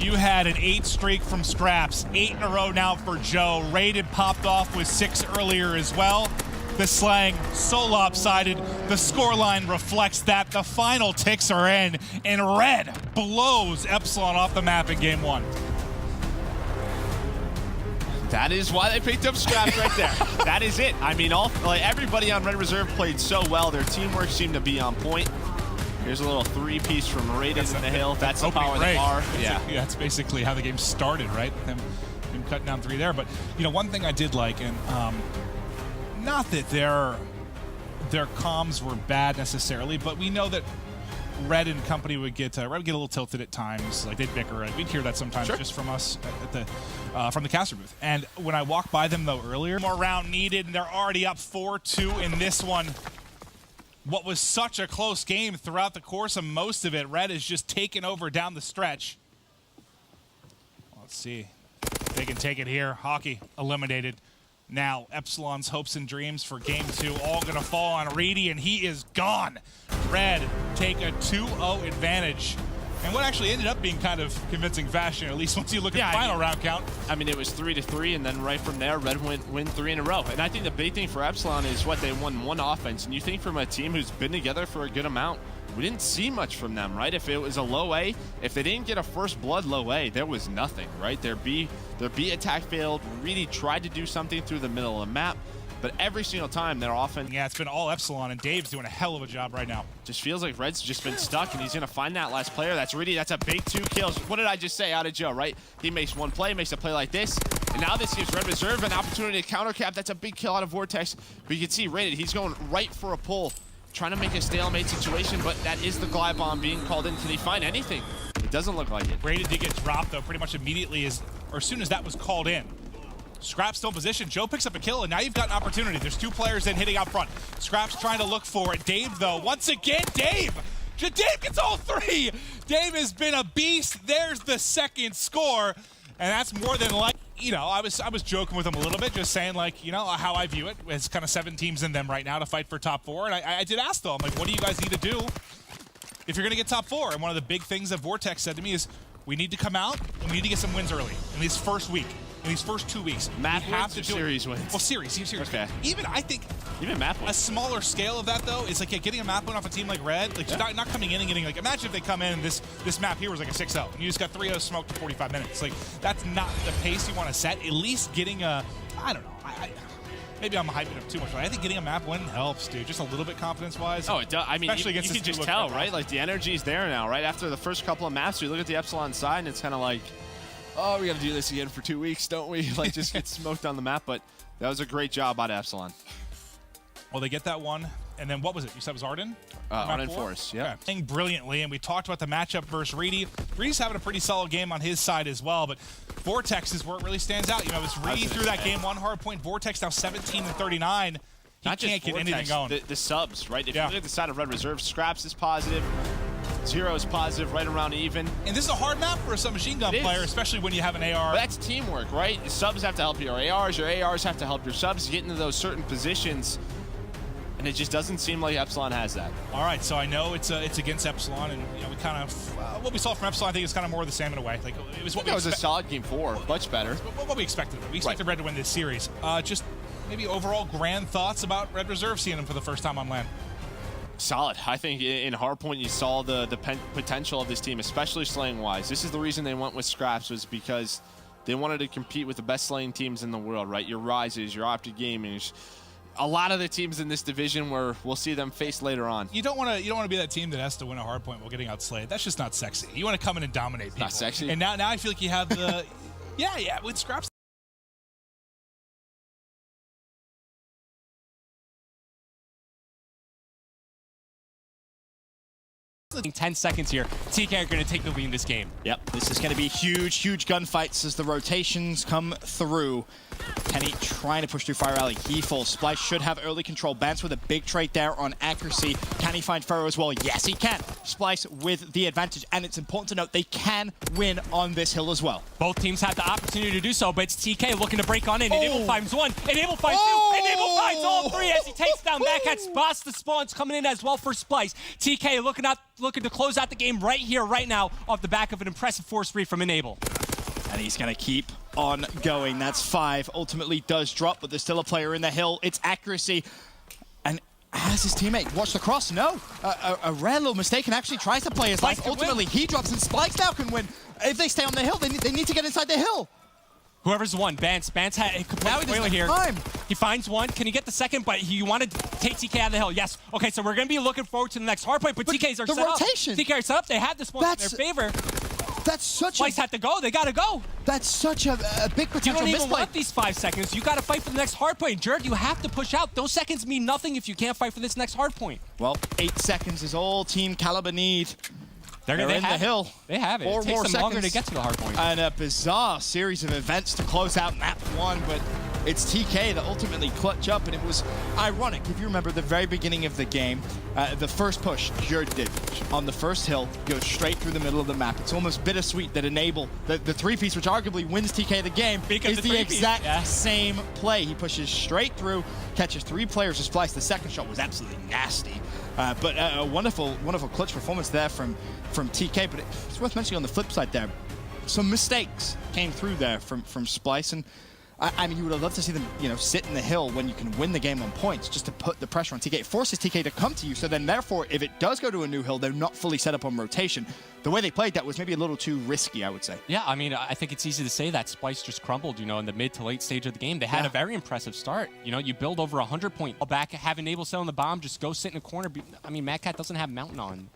You had an 8 streak from Skrapz, 8 in a row now for Joe. Raiden popped off with 6 earlier as well. The slang so lopsided. The scoreline reflects that. The final ticks are in, and Red blows Epsilon off the map in game 1. That is why they picked up Skrapz right there. That is it. I mean, everybody on Red Reserve played so well. Their teamwork seemed to be on point. Here's a little 3-piece from Raiden in the hill. That's the power of the bar. Yeah, that's basically how the game started, right? Him cutting down 3 there. But you know, one thing I did like, and not that their comms were bad necessarily, but we know that Red and company would get a little tilted at times. Like they'd bicker. We'd hear that sometimes just from us at the from the caster booth. And when I walked by them though earlier, more round needed, and they're already up 4-2 in this one. What was such a close game throughout the course of most of it, Red is just taken over down the stretch. Let's see. They can take it here. Hockey eliminated. Now, Epsilon's hopes and dreams for game 2 all going to fall on Reedy, and he is gone. Red take a 2-0 advantage. And what actually ended up being kind of convincing fashion, at least once you look at the final round count. I mean, it was 3-3, and then right from there, Red win 3 in a row. And I think the big thing for Epsilon is what they won 1 offense. And you think from a team who's been together for a good amount, we didn't see much from them, right? If it was a low A, if they didn't get a first blood low A, there was nothing, right? Their B attack failed, really tried to do something through the middle of the map. But every single time they're often... Yeah, it's been all Epsilon, and Dave's doing a hell of a job right now. Just feels like Red's just been stuck, and he's going to find that last player. That's a big 2 kills. What did I just say out of Joe, right? He makes 1 play, makes a play like this, and now this gives Red Reserve an opportunity to counter cap. That's a big kill out of Vortex. But you can see Raiden, he's going right for a pull, trying to make a stalemate situation, but that is the glide bomb being called in. Can he find anything? It doesn't look like it. Raiden did get dropped, though, pretty much immediately, as soon as that was called in. Skrapz still in position. Joe picks up a kill, and now you've got an opportunity. There's 2 players in hitting out front. Skrapz trying to look for it. Dave, though, once again, Dave gets all 3. Dave has been a beast. There's the 2nd score, and that's more than like, you know, I was joking with him a little bit, just saying, like, you know, how I view it. It's kind of 7 teams in them right now to fight for top 4, and I did ask, though, I'm like, what do you guys need to do if you're going to get top 4? And one of the big things that Vortex said to me is, we need to come out, and we need to get some wins early in this first week. In these first 2 weeks, map we have wins to do series wins. Well, series. Okay. I think map wins. A smaller scale of that though is like getting a map win off a team like Red, like not coming in and getting like. Imagine if they come in and this map here was like a 6-0, and you just got 3-0 smoked in 45 minutes. Like that's not the pace you want to set. At least getting a, I don't know. Maybe I'm hyping up too much, but I think getting a map win helps, dude. Just a little bit confidence-wise. Oh, it does. I mean, you can just tell, right? Like the energy's there now, right? After the first couple of maps, you look at the Epsilon side, and it's kind of like, oh, we got to do this again for 2 weeks, don't we? Like, just get smoked on the map. But that was a great job out of Epsilon. Well, they get that one. And then what was it? You said it was Arden? Arden Force, yeah. Okay. Playing brilliantly, and we talked about the matchup versus Reedy. Reedy's having a pretty solid game on his side as well, but Vortex is where it really stands out. You know, it's Reedy through that game 1 hard point. Vortex now 17-39. He can't get anything going. The subs, right? If you look at the side of Red Reserve, Skrapz is positive. Zero is positive, right around even. And this is a hard map for a submachine gun player, especially when you have an AR. But that's teamwork, right? The subs have to help your ARs have to help your subs get into those certain positions. And it just doesn't seem like Epsilon has that. All right, so I know it's against Epsilon, and you know we kind of what we saw from Epsilon. I think it's kind of more of the same in a way. Like it was what we. It was a solid game 4, much better. What we expected. We expected Red to win this series. Just maybe overall grand thoughts about Red Reserve seeing them for the first time on LAN. Solid. I think in Hardpoint you saw the potential of this team, especially slaying-wise. This is the reason they went with Skrapz, was because they wanted to compete with the best slaying teams in the world, right? Your Rises, your Optic Gamers, a lot of the teams in this division where we'll see them face later on. You don't want to be that team that has to win a Hardpoint while getting outslayed. That's just not sexy. You want to come in and dominate people. Not sexy. And now I feel like you have the yeah with Skrapz. 10 seconds here. TK are going to take the lead in this game. Yep, this is going to be huge gunfights as the rotations come through. Kenny trying to push through Fire Alley. He falls. Splice should have early control. Bance with a big trade there on accuracy. Can he find Pharaoh as well? Yes, he can. Splice with the advantage, and it's important to note they can win on this hill as well. Both teams have the opportunity to do so, but it's TK looking to break on in. Enable finds 1, Enable finds 2, Enable finds all 3 as he takes down Mad Catz. Boss the spawns coming in as well for Splice. TK looking up looking to close out the game right here, right now, off the back of an impressive force read from Enable. And he's going to keep on going. That's 5. Ultimately does drop, but there's still a player in the hill. It's Accuracy. And has his teammate watched the cross? No. A rare little mistake, and actually tries to play his life. Ultimately, he drops, and Spikes now can win. If they stay on the hill, they need to get inside the hill. Whoever's won, Bance had a complete spoiler here. Time. He finds one. Can he get the second? But he wanted to take TK out of the hill. Yes. Okay, so we're going to be looking forward to the next hardpoint, but TKs are the set rotation. up. TK are set up. They have this one in their favor. That's such Splice had to go. They got to go. That's such a big You potential don't even misplay. want these 5 seconds. You got to fight for the next hardpoint. Jared, you have to push out. Those seconds mean nothing if you can't fight for this next hardpoint. Well, 8 seconds is all Team Caliber need. They're in the hill. They have it. 4 It takes more them longer to seconds. get to the hardpoint. And a bizarre series of events to close out map 1, but it's TK that ultimately clutch up, and it was ironic. If you remember the very beginning of the game, the first push Jerd did on the first hill goes straight through the middle of the map. It's almost bittersweet that Enable, the 3-piece, which arguably wins TK the game, Because is the the 3-piece, exact yeah. same play. He pushes straight through, catches 3 players to Splice. The second shot was absolutely nasty. But a wonderful clutch performance there from TK. But it's worth mentioning on the flip side there, some mistakes came through there from Splice. And I mean, you would have loved to see them, sit in the hill when you can win the game on points, just to put the pressure on TK. It forces TK to come to you, so then therefore, if it does go to a new hill, they're not fully set up on rotation. The way they played that was maybe a little too risky, I would say. Yeah, I mean, I think it's easy to say that Splice just crumbled, in the mid to late stage of the game. They had a very impressive start. You build over 100 point back, have Enable set on the bomb, just go sit in a corner. I mean, Mad Cat doesn't have Mountain on.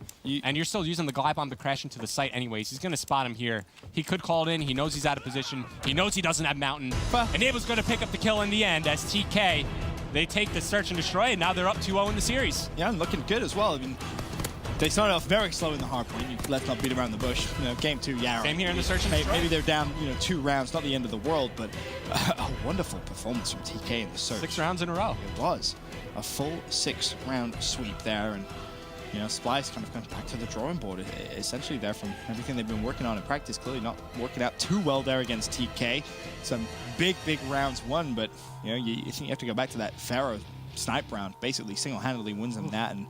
And you're still using the glide bomb to crash into the site anyways. He's going to spot him here. He could call it in. He knows he's out of position. He knows he doesn't have Mountain. Enable's going to pick up the kill in the end as TK, they take the search and destroy, and now they're up 2-0 in the series. Yeah, and looking good as well. I mean, they started off very slow in the hardpoint. Let's not beat around the bush. Game 2, yeah. Same here in the search and destroy. Maybe they're down, 2 rounds, not the end of the world, but a wonderful performance from TK in the search. 6 rounds in a row. It was a full 6-round sweep there, and Splice kind of comes back to the drawing board essentially there from everything they've been working on in practice. Clearly not working out too well there against TK. Some big rounds won, but you think you have to go back to that Pharaoh snipe round. Basically single-handedly wins them that, and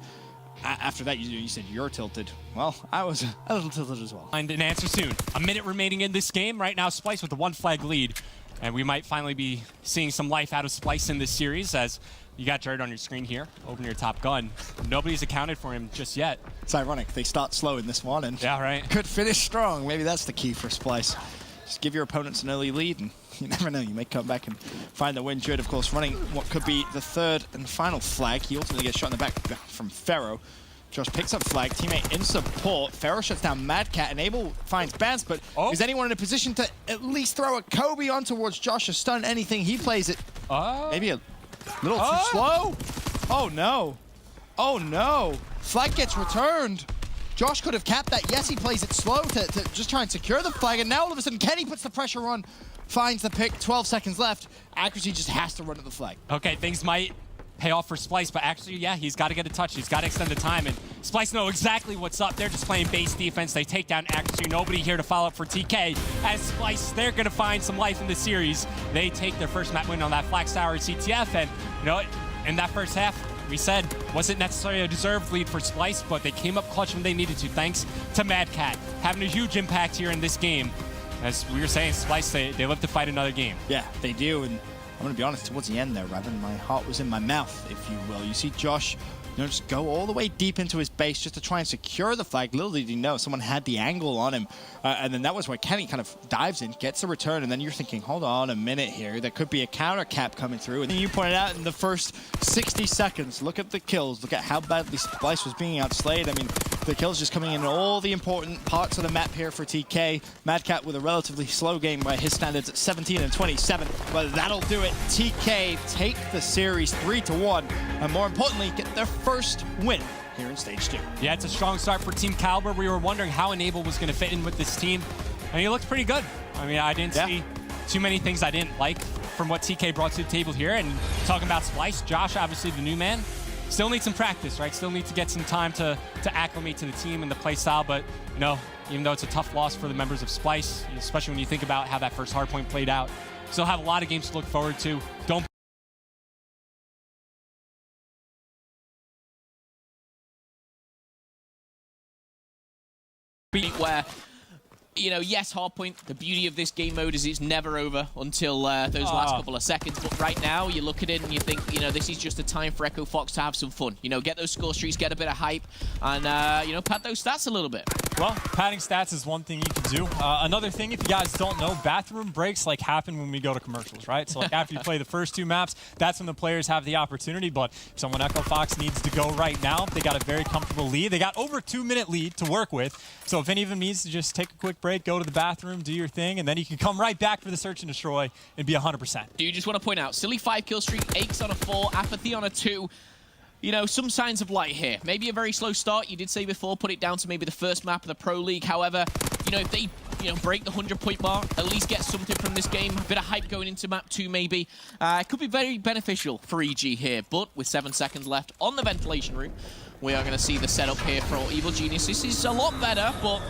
after that you said you're tilted. Well, I was a little tilted as well. Find an answer soon. A minute remaining in this game. Right now, Splice with the 1 flag lead. And we might finally be seeing some life out of Splice in this series, as you got Jared on your screen here. Open your top gun. Nobody's accounted for him just yet. It's ironic. They start slow in this one and Yeah, right. could finish strong. Maybe that's the key for Splice. Just give your opponents an early lead, and you never know. You may come back and find the win. Jared, of course, running what could be the 3rd and final flag. He ultimately gets shot in the back from Pharaoh. Josh picks up flag, teammate in support. Pharaoh shuts down Mad Cat. Enable finds Bance, but is anyone in a position to at least throw a Kobe on towards Josh? A stun, anything. He plays it maybe a little too slow. Oh, no. Oh, no. Flag gets returned. Josh could have capped that. Yes, he plays it slow to just try and secure the flag, and now all of a sudden Kenny puts the pressure on, finds the pick. 12 seconds left. Accuracy just has to run at the flag. Okay, things might pay off for Splice, but actually, yeah, he's got to get a touch. He's got to extend the time, and Splice know exactly what's up. They're just playing base defense. They take down Accuracy. Nobody here to follow up for TK. As Splice, they're going to find some life in the series. They take their first map win on that Flax Tower CTF, and in that first half, we said wasn't necessarily a deserved lead for Splice, but they came up clutch when they needed to, thanks to Mad Cat, having a huge impact here in this game. As we were saying, Splice, they live to fight another game. Yeah, they do, and I'm going to be honest, towards the end there, Raven, my heart was in my mouth, if you will. You see Josh, just go all the way deep into his base just to try and secure the flag. Little did he know, someone had the angle on him. And then that was where Kenny kind of dives in, gets a return, and then you're thinking, hold on a minute here. There could be a counter cap coming through. And then you pointed out in the first 60 seconds, look at the kills. Look at how badly Splice was being outslayed. I mean, the kills just coming in all the important parts of the map here for TK. Mad Cat with a relatively slow game by his standards at 17 and 27. But that'll do it. TK take the series 3-1. And more importantly, get their first win here in Stage 2. Yeah, it's a strong start for Team Caliber. We were wondering how Enable was going to fit in with this team, and he looked pretty good. I mean, I didn't see too many things I didn't like from what TK brought to the table here. And talking about Splice, Josh, obviously the new man, still needs some practice, right? Still needs to get some time to acclimate to the team and the play style. But, even though it's a tough loss for the members of Splice, especially when you think about how that first hardpoint played out, still have a lot of games to look forward to. Don't where, you know, yes, Hardpoint, the beauty of this game mode is it's never over until those last couple of seconds. But right now, you look at it and you think, you know, this is just a time for Echo Fox to have some fun. You know, get those score streaks, get a bit of hype, and, you know, pad those stats a little bit. Well, padding stats is one thing you can do. Another thing, if you guys don't know, bathroom breaks like happen when we go to commercials, right? So like after you play the first 2 maps, that's when the players have the opportunity. But if someone Echo Fox needs to go right now, they got a very comfortable lead. They got over 2-minute lead to work with. So if any of them needs to just take a quick break, go to the bathroom, do your thing, and then you can come right back for the search and destroy and be 100%. Do you just want to point out, Silly 5 kill streak, Aches on a 4, Apathy on a 2. You know, some signs of light here. Maybe a very slow start. You did say before, put it down to maybe the first map of the Pro League. However, you know, if they, you know, break the 100-point bar, at least get something from this game. A bit of hype going into map 2, maybe. It could be very beneficial for EG here. But with 7 seconds left on the ventilation room, we are going to see the setup here for Evil Genius. This is a lot better, but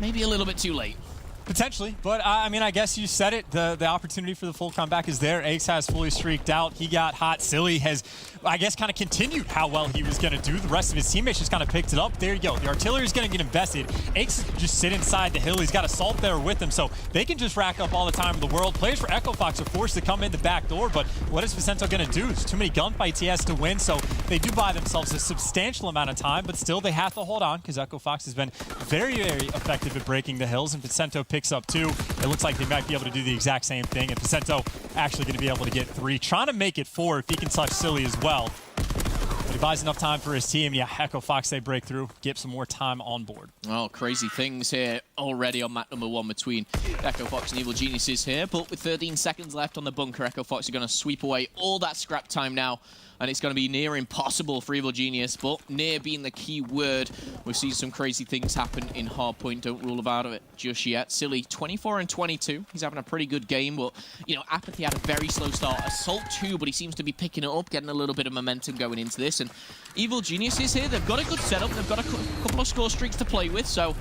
maybe a little bit too late. Potentially, but I mean, I guess you said it. The opportunity for the full comeback is there. Aches has fully streaked out. He got hot. Silly has, I guess, kind of continued how well he was going to do. The rest of his teammates just kind of picked it up. There you go. The artillery is going to get invested. Aches just sit inside the hill. He's got Assault there with him, so they can just rack up all the time in the world. Players for Echo Fox are forced to come in the back door, but what is Vicento going to do? There's too many gunfights he has to win, so they do buy themselves a substantial amount of time, but still they have to hold on because Echo Fox has been very, very effective at breaking the hills, and Vicento picks up 2. It looks like they might be able to do the exact same thing, and Vicento actually going to be able to get 3. Trying to make it 4 if he can touch Silly as well. But he buys enough time for his team. Yeah, Echo Fox, they break through, get some more time on board. Oh, crazy things here already on map number 1 between Echo Fox and Evil Geniuses here. But with 13 seconds left on the bunker, Echo Fox are going to sweep away all that scrap time now. And it's going to be near impossible for Evil Genius, but near being the key word. We've seen some crazy things happen in Hardpoint. Don't rule out of it just yet. Silly, 24 and 22. He's having a pretty good game, but, you know, Apathy had a very slow start. Assault 2, but he seems to be picking it up, getting a little bit of momentum going into this. And Evil Genius is here. They've got a good setup. They've got a couple of score streaks to play with, so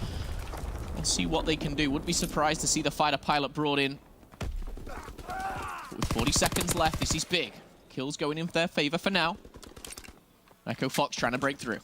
let's see what they can do. Wouldn't be surprised to see the fighter pilot brought in. With 40 seconds left, this is big. Kills going in their favor for now. Echo Fox trying to break through.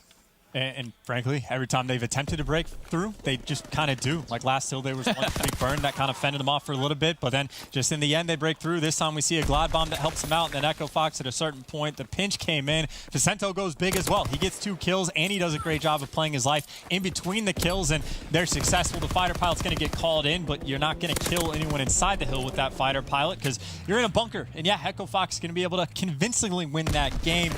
And frankly, every time they've attempted to break through, they just kind of do. Like last hill, there was one big burn that kind of fended them off for a little bit, but then just in the end, they break through. This time we see a glide bomb that helps them out, and then Echo Fox at a certain point, the pinch came in. Vicento goes big as well. He gets 2 kills, and he does a great job of playing his life in between the kills, and they're successful. The fighter pilot's going to get called in, but you're not going to kill anyone inside the hill with that fighter pilot because you're in a bunker. And yeah, Echo Fox is going to be able to convincingly win that game.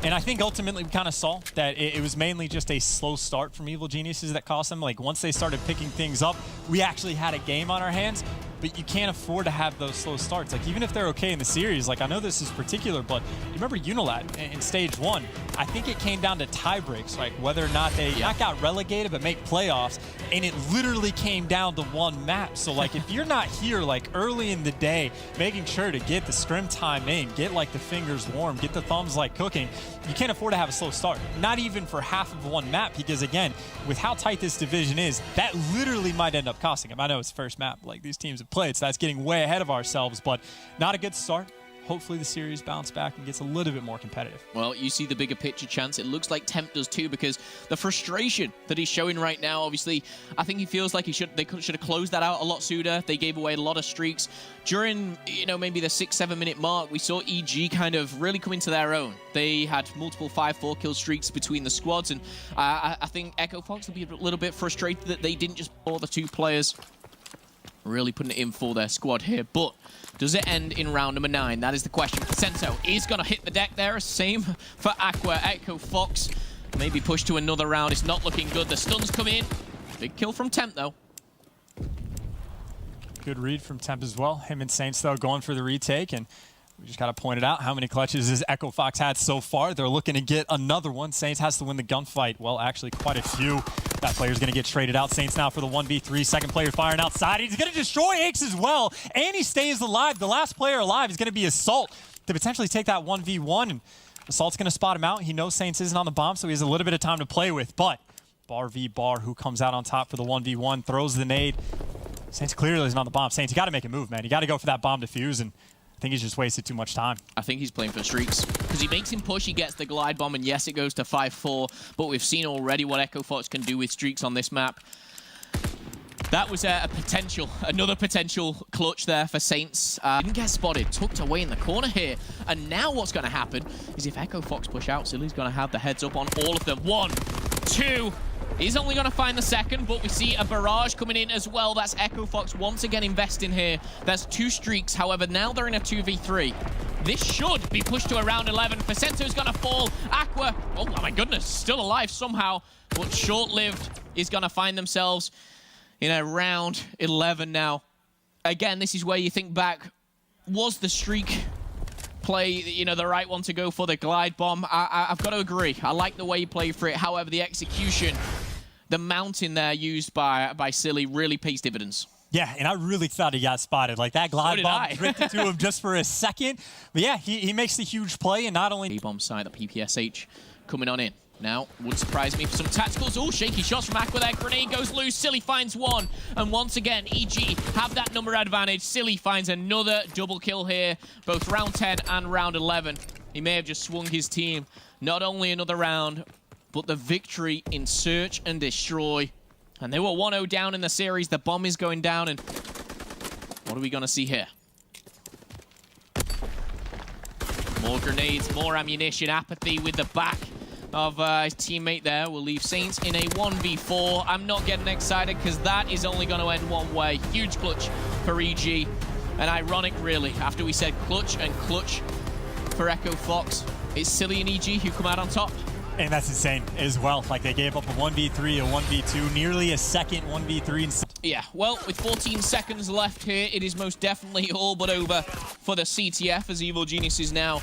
And I think ultimately we kind of saw that it was mainly just a slow start from Evil Geniuses that cost them. Like once they started picking things up, we actually had a game on our hands. But you can't afford to have those slow starts. Like even if they're okay in the series, like I know this is particular, but you remember Unilat in stage 1, I think it came down to tie breaks, like whether or not they not got relegated but make playoffs, and it literally came down to 1 map. So like if you're not here like early in the day, making sure to get the scrim time in, get like the fingers warm, get the thumbs like cooking, you can't afford to have a slow start. Not even for half of 1 map, because again, with how tight this division is, that literally might end up costing them. I know it's first map, like these teams have played, so that's getting way ahead of ourselves, but not a good start. Hopefully the series bounce back and gets a little bit more competitive. Well, you see the bigger picture chance. It looks like Temp does too, because the frustration that he's showing right now, obviously, I think he feels like they should have closed that out a lot sooner. They gave away a lot of streaks. During, you know, maybe the 6-7 minute mark, we saw EG kind of really come into their own. They had multiple 5-4 kill streaks between the squads, and I think Echo Fox will be a little bit frustrated that they didn't just ball the 2 players. Really putting it in for their squad here, but does it end in round number 9? That is the question. Vicento is going to hit the deck there. Same for Aqua. Echo Fox maybe push to another round. It's not looking good. The stuns come in. Big kill from Temp, though. Good read from Temp as well. Him and Saints, though, going for the retake, and we just got to point it out how many clutches has Echo Fox had so far. They're looking to get another one. Saints has to win the gunfight. Well, actually, quite a few. That player's going to get traded out. Saints now for the 1v3. Second player firing outside. He's going to destroy Aches as well, and he stays alive. The last player alive is going to be Assault to potentially take that 1v1. And Assault's going to spot him out. He knows Saints isn't on the bomb, so he has a little bit of time to play with. But Bar v Bar, who comes out on top for the 1v1, throws the nade. Saints clearly isn't on the bomb. Saints, you got to make a move, man. You got to go for that bomb defuse, and I think he's just wasted too much time. I think he's playing for streaks, because he makes him push, he gets the glide bomb, and yes, it goes to 5-4, but we've seen already what Echo Fox can do with streaks on this map. That was another potential clutch there for Saints. Didn't get spotted, tucked away in the corner here. And now what's going to happen is if Echo Fox push out, Silly's going to have the heads up on all of them. 1, 2. He's only going to find the second, but we see a barrage coming in as well. That's Echo Fox once again investing here. That's 2 streaks. However, now they're in a 2v3. This should be pushed to around 11. Facento's going to fall. Aqua, oh my goodness, still alive somehow, but short-lived is going to find themselves in a round 11 now. Again, this is where you think back, was the streak play, you know, the right one to go for the glide bomb? I've got to agree. I like the way you play for it. However, the execution, the mountain there used by Silly really pays dividends. Yeah, and I really thought he got spotted. Like, that glide bomb drifted to him just for a second. But yeah, he makes the huge play, and not only... B-bomb side, the PPSH coming on in. Now, would surprise me for some tacticals. Oh, shaky shots from Aqua there. Grenade goes loose. Silly finds one. And once again, EG have that number advantage. Silly finds another double kill here, both round 10 and round 11. He may have just swung his team not only another round, but the victory in Search and Destroy. And they were 1-0 down in the series. The bomb is going down, and what are we going to see here? More grenades, more ammunition. Apathy with the back of his teammate there will leave Saints in a 1v4. I'm not getting excited because that is only going to end one way. Huge clutch for EG. And ironic, really, after we said clutch and clutch for Echo Fox, it's Silly and EG who come out on top. And that's insane as well. Like, they gave up a 1v3, a 1v2, nearly a second 1v3. Yeah, well, with 14 seconds left here, it is most definitely all but over for the CTF, as Evil Geniuses now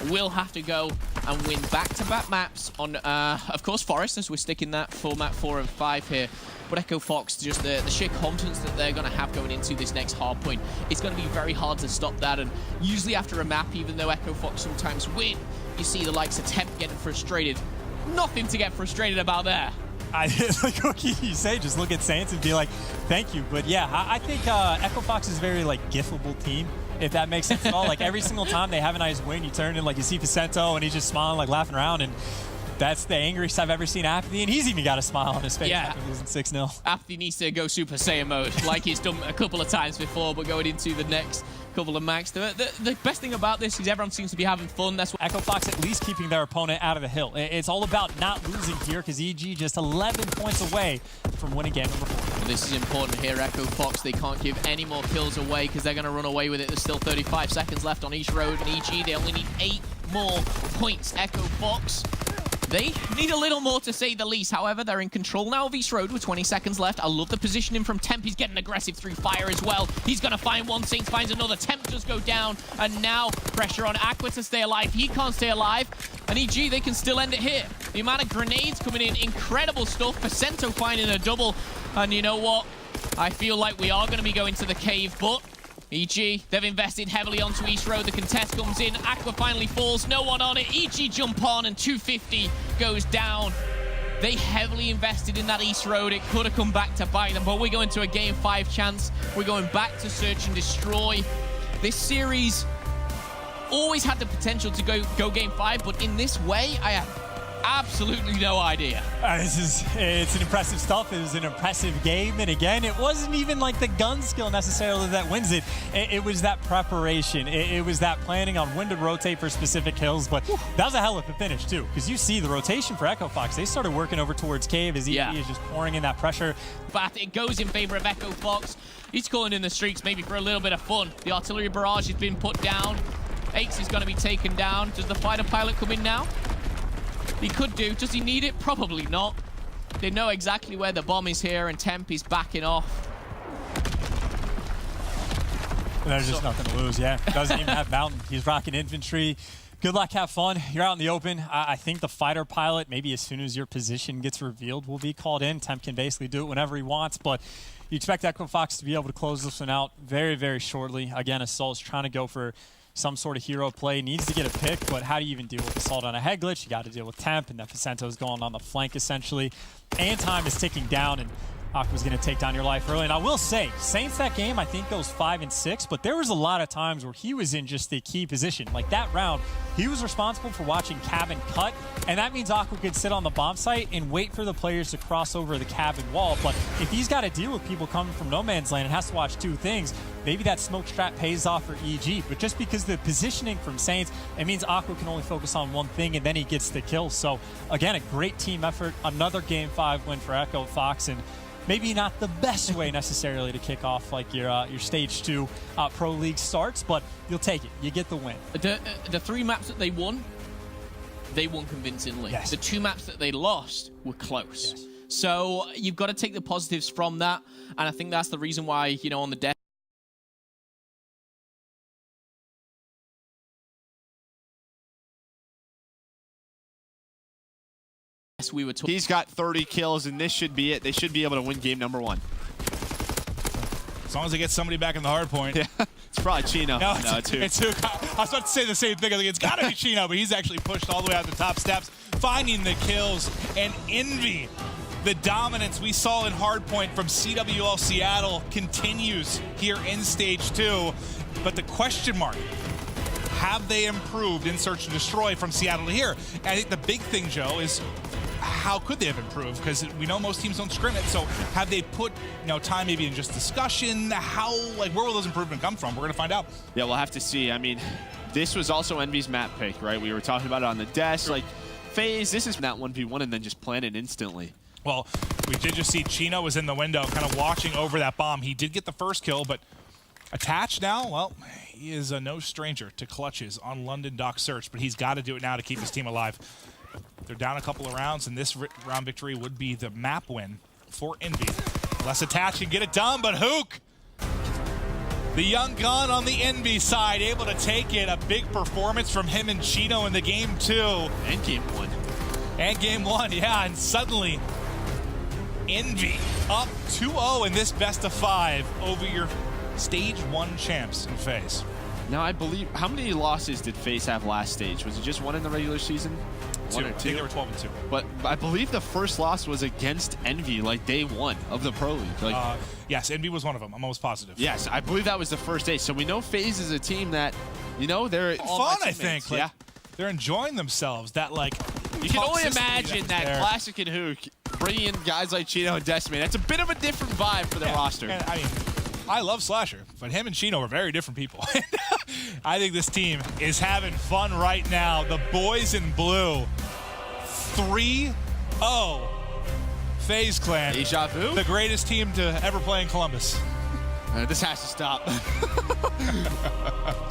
will have to go and win back-to-back maps on, of course, Forest, as we're sticking that for map 4 and 5 here. But Echo Fox, just the sheer confidence that they're going to have going into this next hard point, it's going to be very hard to stop that. And usually after a map, even though Echo Fox sometimes win, you see the likes of Temp getting frustrated. Nothing to get frustrated about there. Like what you say, just look at Saints and be like, thank you. But yeah, I think Echo Fox is a very like gifable team, if that makes sense at all. Like, every single time they have a nice win, you turn in, like, you see Facento and he's just smiling, like, laughing around, and that's the angriest I've ever seen Apathy, and he's even got a smile on his face after losing 6-0. Apathy needs to go Super Saiyan mode, like he's done a couple of times before, but going into the next couple of max. The best thing about this is everyone seems to be having fun. That's what Echo Fox at least keeping their opponent out of the hill. It's all about not losing here, because EG just 11 points away from winning game number 4. This is important here, Echo Fox. They can't give any more kills away because they're going to run away with it. There's still 35 seconds left on each road, and EG, they only need 8 more points. Echo Fox, they need a little more, to say the least. However, they're in control now of East Road with 20 seconds left. I love the positioning from Temp. He's getting aggressive through fire as well. He's going to find one. Saints finds another. Temp does go down. And now pressure on Aqua to stay alive. He can't stay alive. And EG, they can still end it here. The amount of grenades coming in, incredible stuff. Facento finding a double. And you know what? I feel like we are going to be going to the cave, but EG, they've invested heavily onto East Road. The contest comes in. Aqua finally falls. No one on it. EG jump on, and 250 goes down. They heavily invested in that East Road. It could have come back to bite them, but we're going to a Game 5 chance. We're going back to Search and Destroy. This series always had the potential to go Game 5, but in this way, I have absolutely no idea. It's an impressive stuff. It was an impressive game, and again, it wasn't even like the gun skill necessarily that wins it. It was that preparation. It was that planning on when to rotate for specific kills, but that was a hell of a finish too, because you see the rotation for Echo Fox. They started working over towards Cave as EG is just pouring in that pressure. But it goes in favor of Echo Fox. He's calling in the streaks maybe for a little bit of fun. The artillery barrage has been put down. Ace is going to be taken down. Does the fighter pilot come in now? He could do. Does he need it? Probably not. They know exactly where the bomb is here, and Temp is backing off. There's just nothing to lose, yeah. Doesn't even have Mountain. He's rocking infantry. Good luck, have fun. You're out in the open. I think the fighter pilot, maybe as soon as your position gets revealed, will be called in. Temp can basically do it whenever he wants, but you expect Echo Fox to be able to close this one out very, very shortly. Again, Assault's trying to go for some sort of hero play, needs to get a pick, but how do you even deal with Assault on a head glitch? You got to deal with Temp, and then Facento's going on the flank, essentially. And time is ticking down, and Aqua was going to take down your life early. And I will say, Saints that game, I think those 5 and 6, but there was a lot of times where he was in just the key position. Like that round, he was responsible for watching cabin cut, and that means Aqua could sit on the bomb site and wait for the players to cross over the cabin wall. But if he's got to deal with people coming from no man's land and has to watch two things, maybe that smoke strat pays off for EG. But just because the positioning from Saints, it means Aqua can only focus on one thing, and then he gets the kill. So again, a great team effort. Another Game 5 win for Echo Fox, and maybe not the best way necessarily to kick off like your Stage 2 Pro League starts, but you'll take it. You get the win. The 3 maps that they won convincingly. Yes. The 2 maps that they lost were close. Yes. So you've got to take the positives from that, and I think that's the reason why, you know, on the death we were talking. He's got 30 kills, and this should be it. They should be able to win game number 1. As long as they get somebody back in the hard point. Yeah, it's probably Chino. No, it's Hook. it's Hook. I was about to say the same thing. I think it's got to be Chino, but he's actually pushed all the way out the top steps, finding the kills. And Envy, the dominance we saw in hardpoint from CWL Seattle continues here in Stage 2. But the question mark, have they improved in Search and Destroy from Seattle to here? And I think the big thing, Joe, is how could they have improved? Because we know most teams don't scrim it. So have they put time maybe in just discussion? Where will those improvements come from? We're going to find out. Yeah, we'll have to see. I mean, this was also Envy's map pick, right? We were talking about it on the desk. Like, FaZe, this is that 1v1 and then just plan it instantly. Well, we did just see Chino was in the window kind of watching over that bomb. He did get the first kill, but Attached now, well, he is no stranger to clutches on London Dock Search, but he's got to do it now to keep his team alive. They're down a couple of rounds, and this round victory would be the map win for Envy. Less Attached can get it done, but Hook, the young gun on the Envy side, able to take it. A big performance from him and Chino in the game 2. And game 1. And game 1, yeah, and suddenly Envy up 2-0 in this best of 5 over your Stage 1 champs in FaZe. Now, I believe, how many losses did FaZe have last stage? Was it just 1 in the regular season? 1 or 2? I think they were 12-2. But I believe the first loss was against Envy, like day 1 of the Pro League. Like, yes, Envy was one of them. I'm almost positive. yes, I believe that was the first day. So we know FaZe is a team that, they're Fun, I think. Yeah. They're enjoying themselves. That, You can only toxicity imagine that there. Classic and Hook bringing in guys like Chino and Decimate. That's a bit of a different vibe for their roster. And, I mean, I love Slasher, but him and Chino are very different people. I think this team is having fun right now. The boys in blue, 3-0. FaZe Clan, Deja vu? the greatest team to ever play in Columbus. This has to stop.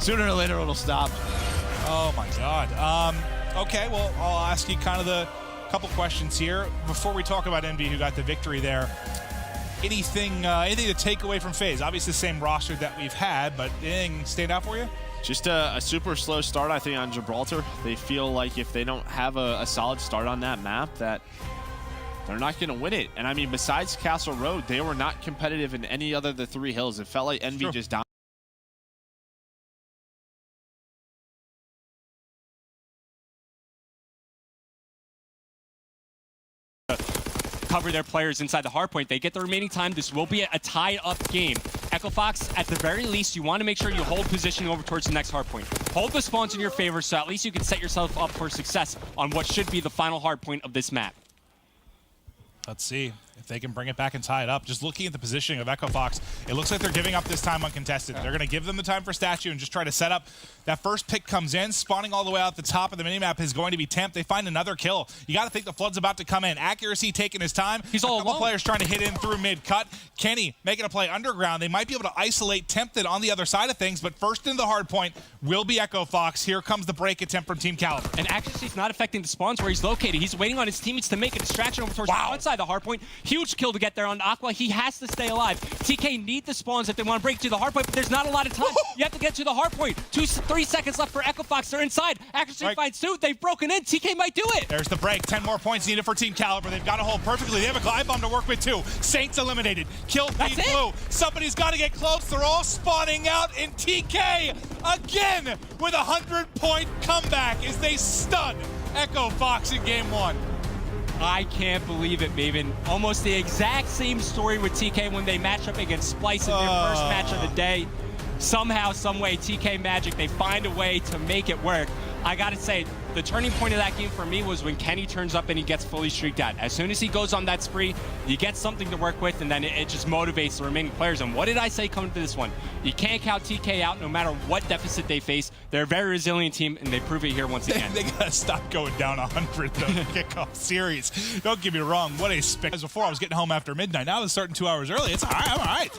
Sooner or later, it'll stop. Oh my God. Okay, well, I'll ask you kind of the couple questions here before we talk about Envy, who got the victory there. Anything to take away from FaZe? Obviously, the same roster that we've had, but anything stand out for you? Just a super slow start, I think, on Gibraltar. They feel like if they don't have a solid start on that map, that they're not going to win it. And I mean, besides Castle Road, they were not competitive in any other of the 3 hills. It felt like Envy just dominated. Cover their players inside the hard point. They get the remaining time. This will be a tied-up game. Echo Fox, at the very least, you want to make sure you hold position over towards the next hard point. Hold the spawns in your favor, so at least you can set yourself up for success on what should be the final hard point of this map. Let's see if they can bring it back and tie it up. Just looking at the positioning of Echo Fox, it looks like they're giving up this time uncontested. They're going to give them the time for Statue and just try to set up. That first pick comes in, spawning all the way out the top of the minimap is going to be Temp. They find another kill. You got to think the Flood's about to come in. Accuracy taking his time. He's all a couple alone. players trying to hit in through mid-cut. Kenny making a play underground. They might be able to isolate Tempted on the other side of things, but first in the hard point will be Echo Fox. Here comes the break attempt from Team Caliber. And accuracy's not affecting the spawns where he's located. He's waiting on his teammates to make a distraction over towards the front side of the hard point. Huge kill to get there on Aqua. He has to stay alive. TK need the spawns if they want to break to the hard point, but there's not a lot of time. You have to get to the hard point. 3 seconds left for Echo Fox. They're inside. Accuracy finds Suit. They've broken in. TK might do it. There's the break. 10 more points needed for Team Caliber. They've got a hold perfectly. They have a glide bomb to work with too. Saints eliminated. Kill feed blue. Somebody's got to get close. They're all spawning out, and TK again with a 100-point comeback as they stun Echo Fox in game 1. I can't believe it, Maven. Almost the exact same story with TK when they match up against Splyce in their first match of the day. Somehow, someway, TK Magic, they find a way to make it work. I gotta say, the turning point of that game for me was when Kenny turns up and he gets fully streaked out. As soon as he goes on that spree, you get something to work with, and then it just motivates the remaining players. And what did I say coming to this one? You can't count TK out no matter what deficit they face. They're a very resilient team, and they prove it here once again. They gotta stop going down 100 the kickoff series. Don't get me wrong, what a spec. As before, I was getting home after midnight. Now it's starting 2 hours early. It's all right, I'm all right.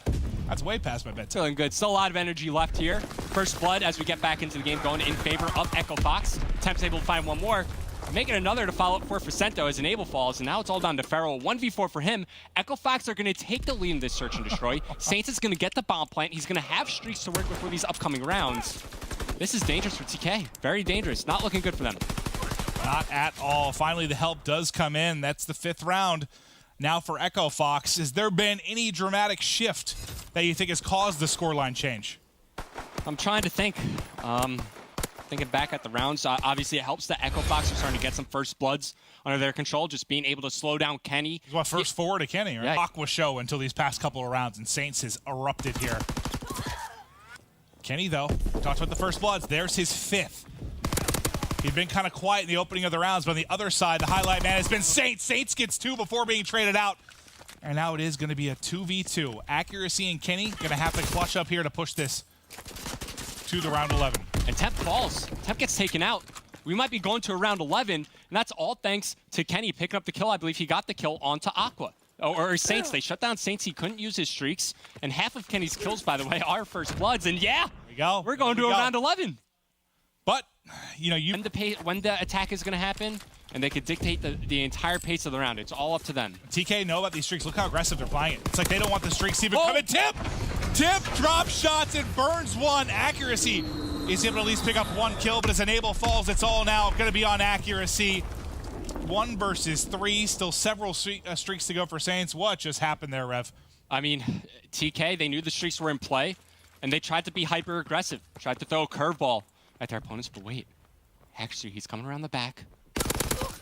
That's way past my bedtime. Feeling good. Still a lot of energy left here. First blood as we get back into the game going in favor of Echo Fox. Temp's able to find one more. Making another to follow up for Facento as Enable falls, and now it's all down to Pharaoh. 1v4 for him. Echo Fox are going to take the lead in this search and destroy. Saints is going to get the bomb plant. He's going to have streaks to work with for these upcoming rounds. This is dangerous for TK. Very dangerous. Not looking good for them. Not at all. Finally, the help does come in. That's the 5th round. Now for Echo Fox, has there been any dramatic shift that you think has caused the scoreline change? I'm trying to think. Thinking back at the rounds, obviously it helps that Echo Fox are starting to get some first bloods under their control, just being able to slow down Kenny. He's first forward to Kenny, right? Yeah. Aqua show until these past couple of rounds, and Saints has erupted here. Kenny, though, talked about the first bloods. There's his 5th. He'd been kind of quiet in the opening of the rounds, but on the other side, the highlight man has been Saints. Saints gets 2 before being traded out. And now it is going to be a 2v2. Accuracy and Kenny going to have to clutch up here to push this to the round 11. And Temp falls. Temp gets taken out. We might be going to a round 11, and that's all thanks to Kenny picking up the kill. I believe he got the kill onto Aqua. Or Saints. They shut down Saints. He couldn't use his streaks. And half of Kenny's kills, by the way, are first bloods. And yeah, we go. We're going to a round 11. But, you know, when the attack is going to happen, and they could dictate the entire pace of the round. It's all up to them. TK know about these streaks. Look how aggressive they're playing it. It's like they don't want the streaks to even come in. Tip drops shots and burns one. Accuracy is able to at least pick up 1 kill, but as Enable falls, it's all now going to be on Accuracy. 1 versus 3. Still several streaks to go for Saints. What just happened there, Rev? I mean, TK, they knew the streaks were in play, and they tried to be hyper-aggressive. Tried to throw a curveball at their opponents, but wait. Actually, he's coming around the back.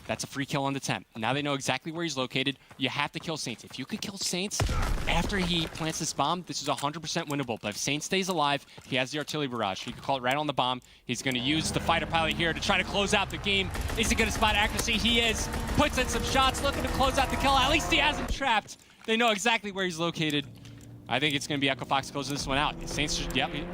That's a free kill on the Temp. Now they know exactly where he's located. You have to kill Saints. If you could kill Saints after he plants this bomb, this is 100% winnable. But if Saints stays alive, he has the artillery barrage. He could call it right on the bomb. He's going to use the fighter pilot here to try to close out the game. Is he going to spot Accuracy? He is. Puts in some shots, looking to close out the kill. At least he has him trapped. They know exactly where he's located. I think it's going to be Echo Fox closing this one out. Saints just, yep. He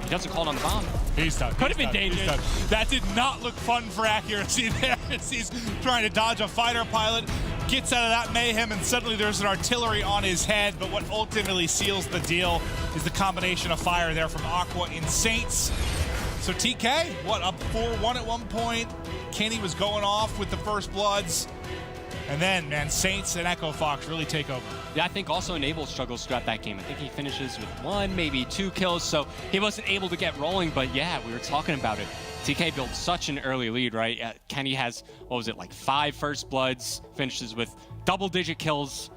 doesn't call it on the bomb. He's done. Could have been dangerous. That did not look fun for Accuracy there as he's trying to dodge a fighter pilot. Gets out of that mayhem, and suddenly there's an artillery on his head. But what ultimately seals the deal is the combination of fire there from Aqua and Saints. So TK, up 4-1 at one point. Kenny was going off with the first bloods. And then, man, Saints and Echo Fox really take over. Yeah, I think also Enable struggles throughout that game. I think he finishes with 1, maybe 2 kills, so he wasn't able to get rolling. But yeah, we were talking about it. TK built such an early lead, right? Kenny has, 5 first bloods, finishes with double-digit kills.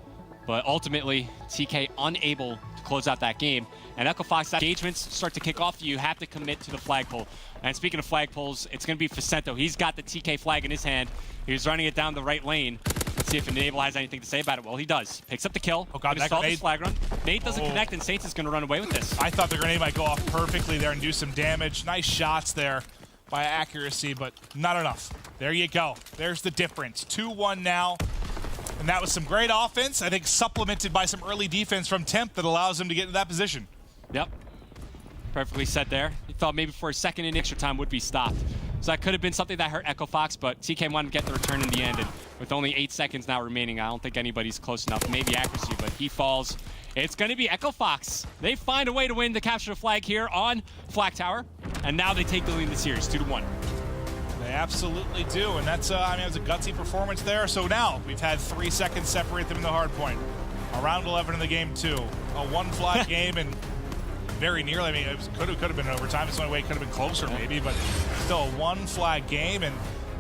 But ultimately, TK unable to close out that game. And Echo Fox, engagements start to kick off. You have to commit to the flagpole. And speaking of flagpoles, it's going to be Facento. He's got the TK flag in his hand. He's running it down the right lane. Let's see if Enable has anything to say about it. Well, he does. Picks up the kill. Oh, God, that grenade. Flag run. Nate doesn't connect, and Saints is going to run away with this. I thought the grenade might go off perfectly there and do some damage. Nice shots there by Accuracy, but not enough. There you go. There's the difference. 2-1 now. And that was some great offense, I think supplemented by some early defense from Temp that allows him to get into that position. Yep. Perfectly said there. He thought maybe for a second in extra time would be stopped. So that could have been something that hurt Echo Fox, but TK wanted to get the return in the end. And with only 8 seconds now remaining, I don't think anybody's close enough. Maybe Accuracy, but he falls. It's going to be Echo Fox. They find a way to win to capture the flag here on Flag Tower. And now they take the lead in the series, 2-1. They absolutely do, and that's, it was a gutsy performance there. So now we've had 3 seconds separate them in the hard point. Around 11 in the game, too. A 1-flag game, and very nearly, it could have been overtime. It's the only way it could have been closer, maybe, but still a 1-flag game. And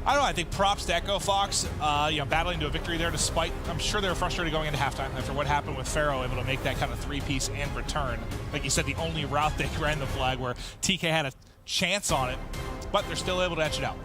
I don't know, I think props to Echo Fox, battling to a victory there despite, I'm sure they were frustrated going into halftime after what happened with Pharaoh, able to make that kind of 3-piece and return. Like you said, the only route they ran the flag where TK had a chance on it, but they're still able to etch it out.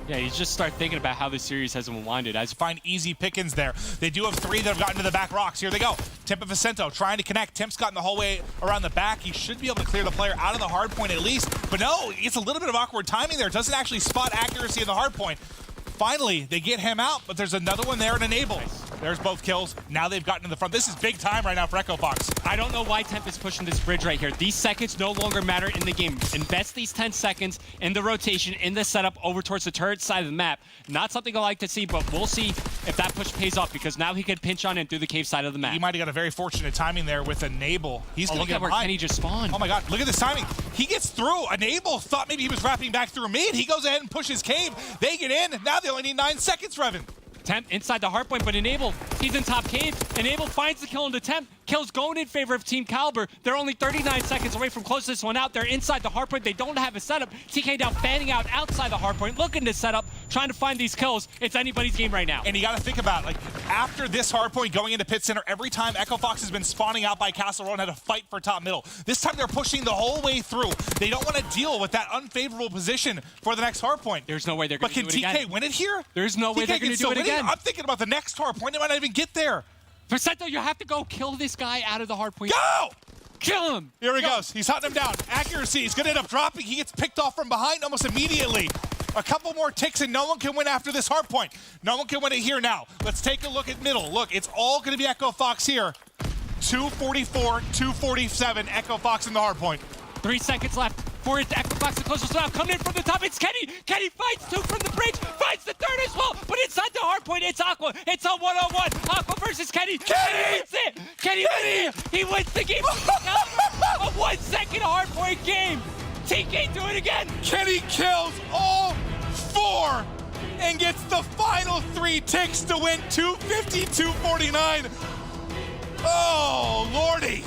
Yeah, you just start thinking about how this series has unwinded. As Find easy pickings there. They do have 3 that have gotten to the back rocks. Here they go. Timp and Vicento trying to connect. Timp's gotten the whole way around the back. He should be able to clear the player out of the hard point at least. But no, it's a little bit of awkward timing there. Doesn't actually spot accuracy in the hard point. Finally, they get him out, but there's another one there and Enable. There's both kills. Now they've gotten to the front. This is big time right now for Echo Fox. I don't know why Temp is pushing this bridge right here. These seconds no longer matter in the game. Invest these 10 seconds in the rotation, in the setup over towards the turret side of the map. Not something I like to see, but we'll see if that push pays off because now he could pinch on in through the cave side of the map. He might have got a very fortunate timing there with Enable. He's going to Look get at where behind. Kenny just spawned. Oh my god, look at this timing. He gets through. Enable thought maybe he was wrapping back through mid. He goes ahead and pushes cave. They get in. Now they only need 9 seconds, Revan. Temp inside the hardpoint, but Enable, he's in top cave. Enable finds the kill in the Temp. Kill's going in favor of Team Caliber. They're only 39 seconds away from closing this one out. They're inside the hardpoint. They don't have a setup. TK now fanning out outside the hardpoint, looking to set up, trying to find these kills. It's anybody's game right now. And you got to think about, like, after this hardpoint going into pit center, every time Echo Fox has been spawning out by Castle Row and had to fight for top middle. This time they're pushing the whole way through. They don't want to deal with that unfavorable position for the next hardpoint. There's no way they're going to do it again. But can TK win it here? There's no way they're going to do it again. I'm thinking about the next hardpoint. They might not even get there. Vicento, you have to go kill this guy out of the hardpoint. Go! Kill him! Here he goes. He's hunting him down. Accuracy. He's going to end up dropping. He gets picked off from behind almost immediately. A couple more ticks and no one can win after this hard point. No one can win it here now. Let's take a look at middle. Look, it's all going to be Echo Fox here. 244, 247, Echo Fox in the hard point. 3 seconds left for it. Echo Fox to close this out. Coming in from the top. It's Kenny. Kenny fights 2 from the bridge. Fights the third as well. But inside the hard point, it's Aqua. It's a 1-on-1. Aqua versus Kenny. Kenny wins it. Kenny wins it. He wins the game. A 1 second hard point game. TK do it again. Kenny kills all 4 and gets the final 3 ticks to win 250, 249. Oh, Lordy.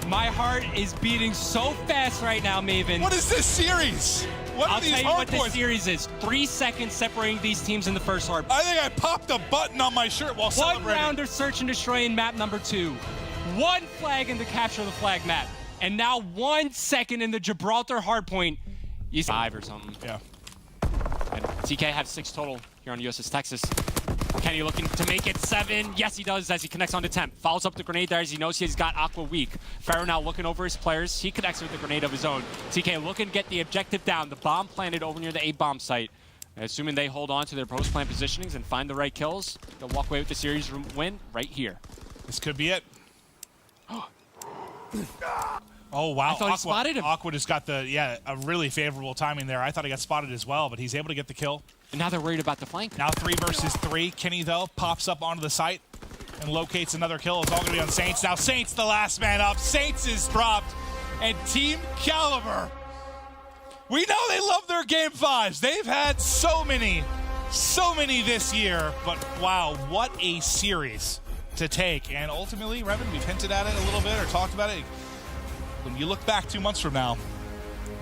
My heart is beating so fast right now, Maven. What is this series? What are I'll these tell you hard what this points? series is. 3 seconds separating these teams in the first hard point. I think I popped a button on my shirt while One celebrating. round of search and destroy in map number 2. 1 flag in the capture the flag map. And now 1 second in the Gibraltar hardpoint. You 5 or something. Yeah. And TK have 6 total here on USS Texas. Kenny looking to make it 7. Yes, he does as he connects onto Temp. Follows up the grenade there as he knows he's got Aqua weak. Pharaoh now looking over his players. He connects with the grenade of his own. TK looking to get the objective down. The bomb planted over near the A-bomb site. Assuming they hold on to their post-plant positionings and find the right kills, they'll walk away with the series win right here. This could be it. Oh, wow. I thought he spotted him. Aqua just got a really favorable timing there. I thought he got spotted as well, but he's able to get the kill. And now they're worried about the flank. Now 3 versus 3. Kenny, though, pops up onto the site and locates another kill. It's all going to be on Saints. Now Saints the last man up. Saints is dropped. And Team Caliber, we know they love their Game 5s. They've had so many this year. But, wow, what a series to take. And ultimately, Revan, we've hinted at it a little bit or talked about it. When you look back 2 months from now,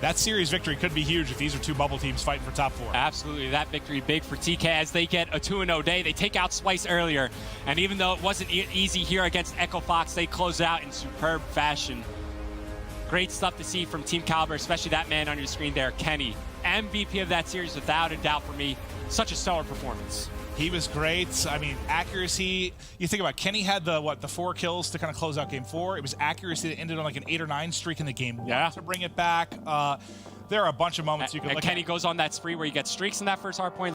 that series victory could be huge if these are 2 bubble teams fighting for top 4. Absolutely, that victory big for TK as they get a 2-0 day. They take out Splice earlier, and even though it wasn't easy here against Echo Fox, they close out in superb fashion. Great stuff to see from Team Caliber, especially that man on your screen there, Kenny. MVP of that series without a doubt for me. Such a stellar performance. He was great. I mean, accuracy. You think about it, Kenny had the 4 kills to kind of close out game 4. It was accuracy that ended on like an 8 or 9 streak in the game 1 to bring it back. There are a bunch of moments you can look Kenny at. goes on that spree where he gets streaks in that first hard point.